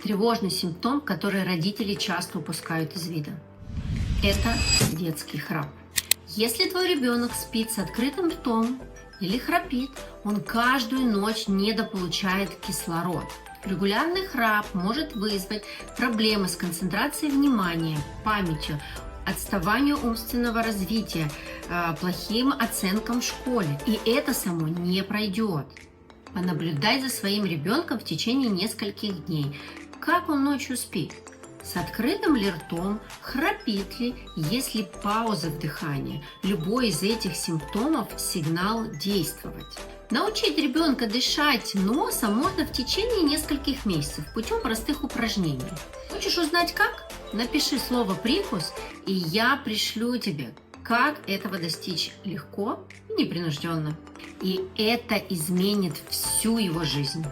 тревожный симптом, который родители часто упускают из вида. Это детский храп. Если твой ребенок спит с открытым ртом или храпит, он каждую ночь недополучает кислород. Регулярный храп может вызвать проблемы с концентрацией внимания, памятью, отставанию умственного развития, плохим оценкам в школе. И это само не пройдет. Понаблюдай за своим ребенком в течение нескольких дней. Как он ночью спит? С открытым ли ртом? Храпит ли? Есть ли паузы в дыхании? Любой из этих симптомов – сигнал действовать. Научить ребенка дышать носом можно в течение нескольких месяцев путем простых упражнений. Хочешь узнать как? Напиши слово «прикус», и я пришлю тебе, как этого достичь легко и непринужденно. И это изменит всю его жизнь.